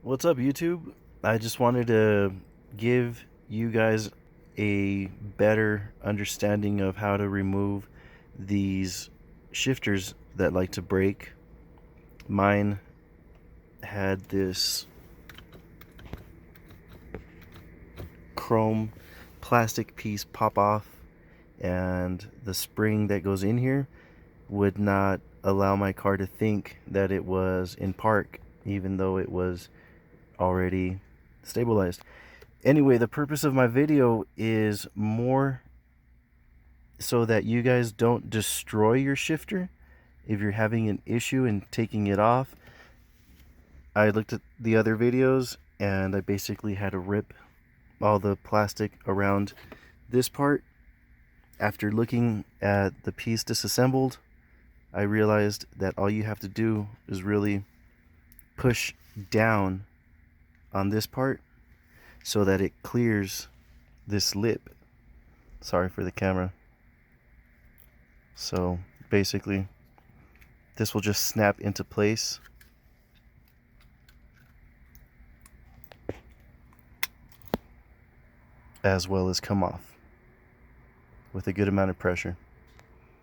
What's up, YouTube? I just wanted to give you guys a better understanding of how to remove these shifters that like to break. Mine had this chrome plastic piece pop off, and the spring that goes in here would not allow my car to think that it was in park, even though it was already stabilized. Anyway, the purpose of my video is more so that you guys don't destroy your shifter if you're having an issue in taking it off. I looked at the other videos and I basically had to rip all the plastic around this part. After looking at the piece disassembled, I realized that all you have to do is really push down on this part so that it clears this lip. Sorry for the camera. So basically this will just snap into place as well as come off with a good amount of pressure.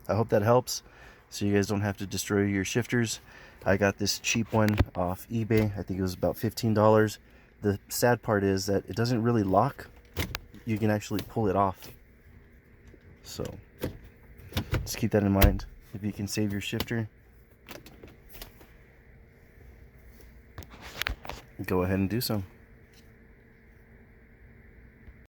I hope that helps so you guys don't have to destroy your shifters. I got this cheap one off eBay. I think it was about $15. The sad part is that it doesn't really lock. You can actually pull it off. So just keep that in mind. If you can save your shifter, go ahead and do so.